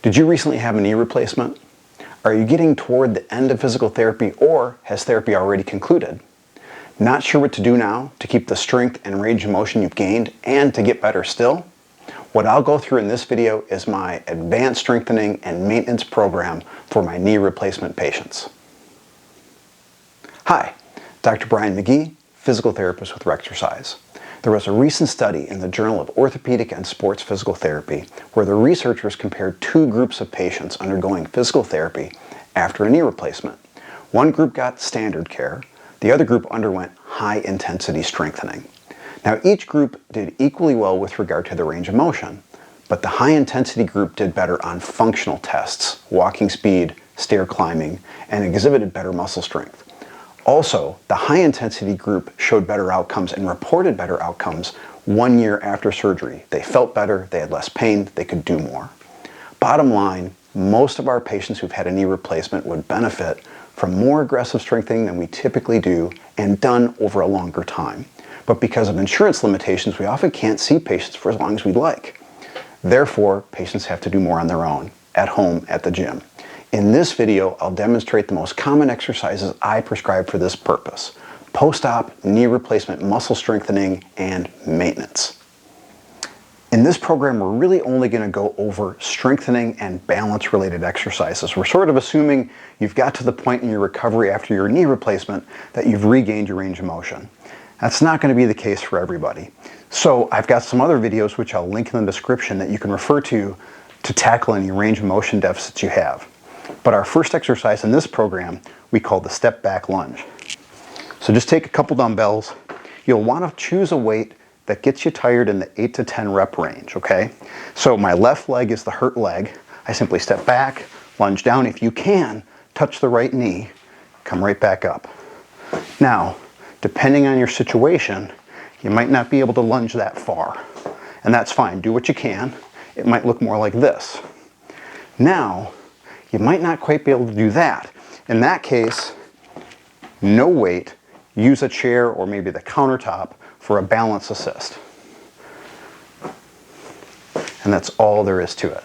Did you recently have a knee replacement? Are you getting toward the end of physical therapy, or has therapy already concluded? Not sure what to do now to keep the strength and range of motion you've gained and to get better still? What I'll go through in this video is my advanced strengthening and maintenance program for my knee replacement patients. Hi, Dr. Brian McGee, physical therapist with Rexercise. There was a recent study in the Journal of Orthopedic and Sports Physical Therapy where the researchers compared two groups of patients undergoing physical therapy after a knee replacement. One group got standard care, the other group underwent high-intensity strengthening. Now, each group did equally well with regard to the range of motion, but the high-intensity group did better on functional tests, walking speed, stair climbing, and exhibited better muscle strength. Also, the high-intensity group showed better outcomes and reported better outcomes 1 year after surgery. They felt better, they had less pain, they could do more. Bottom line, most of our patients who've had a knee replacement would benefit from more aggressive strengthening than we typically do and done over a longer time. But because of insurance limitations, we often can't see patients for as long as we'd like. Therefore, patients have to do more on their own, at home, at the gym. In this video, I'll demonstrate the most common exercises I prescribe for this purpose: post-op knee replacement muscle strengthening and maintenance. In this program, we're really only going to go over strengthening and balance-related exercises. We're sort of assuming you've got to the point in your recovery after your knee replacement that you've regained your range of motion. That's not going to be the case for everybody. So I've got some other videos which I'll link in the description that you can refer to tackle any range of motion deficits you have. But our first exercise in this program, we call the step back lunge. So just take a couple dumbbells. You'll want to choose a weight that gets you tired in the 8 to 10 rep range, okay? So my left leg is the hurt leg. I simply step back, lunge down. If you can, touch the right knee, come right back up. Now, depending on your situation, you might not be able to lunge that far. And that's fine, do what you can. It might look more like this. Now, you might not quite be able to do that. In that case, no weight, use a chair or maybe the countertop for a balance assist. And that's all there is to it.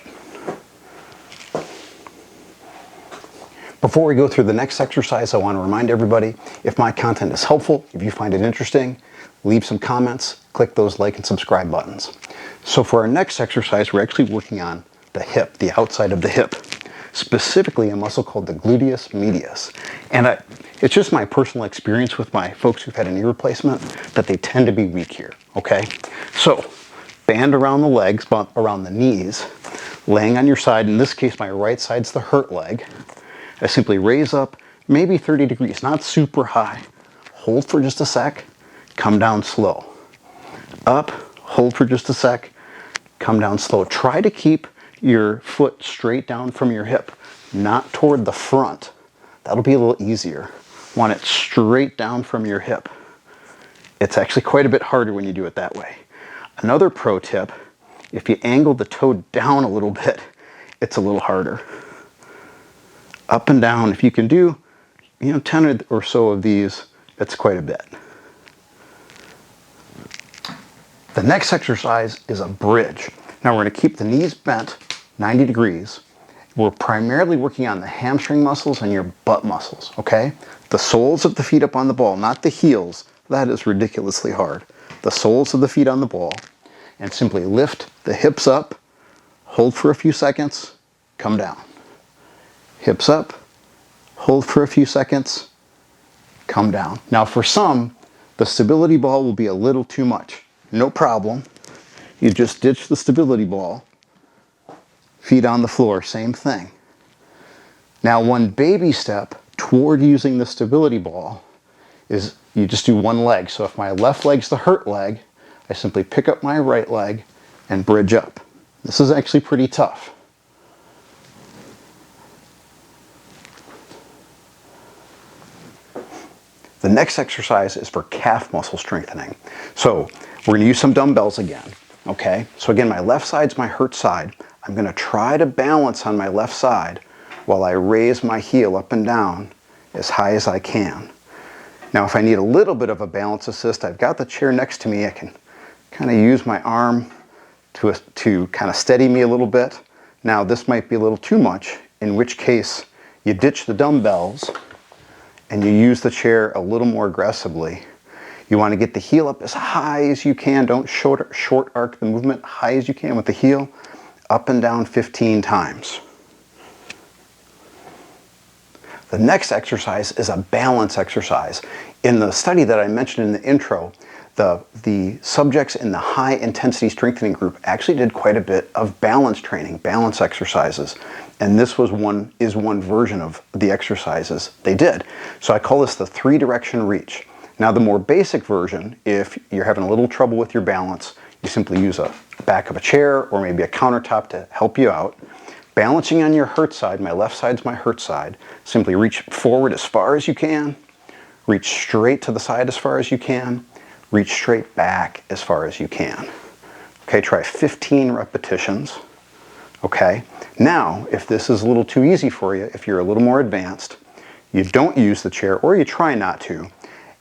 Before we go through the next exercise, I want to remind everybody, if my content is helpful, if you find it interesting, leave some comments, click those like and subscribe buttons. So for our next exercise, we're actually working on the hip, the outside of the hip, specifically a muscle called the gluteus medius. And it's just my personal experience with my folks who've had a knee replacement that they tend to be weak here, okay? So band around the legs, around the knees, laying on your side. In this case, my right side's the hurt leg. I simply raise up maybe 30 degrees, not super high. Hold for just a sec, come down slow. Up, hold for just a sec, come down slow. Try to keep your foot straight down from your hip, not toward the front. That'll be a little easier. Want it straight down from your hip. It's actually quite a bit harder when you do it that way. Another pro tip, if you angle the toe down a little bit, it's a little harder. Up and down, if you can do 10 or so of these, it's quite a bit. The next exercise is a bridge. Now we're going to keep the knees bent 90 degrees. We're primarily working on the hamstring muscles and your butt muscles, okay? The soles of the feet up on the ball, not the heels. That is ridiculously hard. The soles of the feet on the ball, and simply lift the hips up, hold for a few seconds, come down. Hips up, hold for a few seconds, come down. Now for some, the stability ball will be a little too much. No problem. You just ditch the stability ball. Feet on the floor, same thing. Now one baby step toward using the stability ball is you just do one leg. So if my left leg's the hurt leg, I simply pick up my right leg and bridge up. This is actually pretty tough. The next exercise is for calf muscle strengthening. So we're going to use some dumbbells again. Okay, so again, my left side's my hurt side. I'm going to try to balance on my left side while I raise my heel up and down as high as I can. Now, if I need a little bit of a balance assist, I've got the chair next to me. I can kind of use my arm to kind of steady me a little bit. Now this might be a little too much, in which case you ditch the dumbbells and you use the chair a little more aggressively. You want to get the heel up as high as you can. Don't short arc the movement, high as you can with the heel, up and down 15 times. The next exercise is a balance exercise. In the study that I mentioned in the intro, the subjects in the high intensity strengthening group actually did quite a bit of balance training, balance exercises. And this is one version of the exercises they did. So I call this the 3-direction reach. Now the more basic version, if you're having a little trouble with your balance, you simply use a back of a chair or maybe a countertop to help you out. Balancing on your hurt side, my left side's my hurt side, simply reach forward as far as you can, reach straight to the side as far as you can, reach straight back as far as you can. Okay, try 15 repetitions. Okay, now if this is a little too easy for you, if you're a little more advanced, you don't use the chair or you try not to,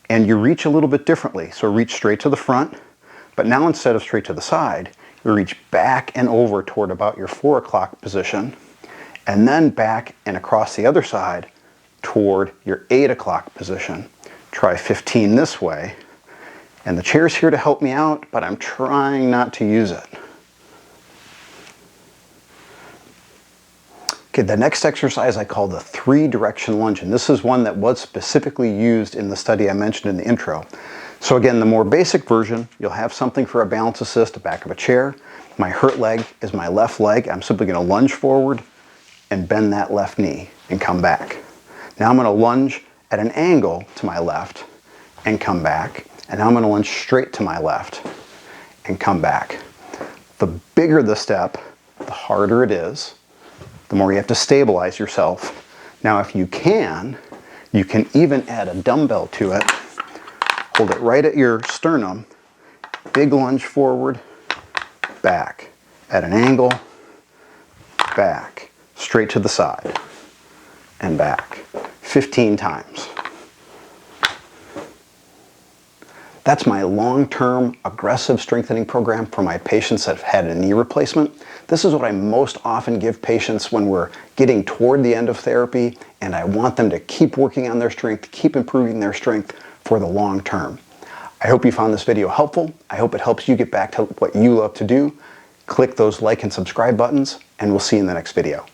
and you reach a little bit differently. So reach straight to the front, but now instead of straight to the side, you reach back and over toward about your 4 o'clock position, and then back and across the other side toward your 8 o'clock position. Try 15 this way. And the chair's here to help me out, but I'm trying not to use it. Okay, the next exercise I call the 3-direction lunge, and this is one that was specifically used in the study I mentioned in the intro. So again, the more basic version, you'll have something for a balance assist, the back of a chair. My hurt leg is my left leg. I'm simply going to lunge forward and bend that left knee and come back. Now I'm going to lunge at an angle to my left and come back. And now I'm going to lunge straight to my left and come back. The bigger the step, the harder it is, the more you have to stabilize yourself. Now if you can even add a dumbbell to it. Hold it right at your sternum, big lunge forward, back, at an angle, back, straight to the side, and back, 15 times. That's my long-term aggressive strengthening program for my patients that have had a knee replacement. This is what I most often give patients when we're getting toward the end of therapy and I want them to keep working on their strength, keep improving their strength for the long term. I hope you found this video helpful. I hope it helps you get back to what you love to do. Click those like and subscribe buttons and we'll see you in the next video.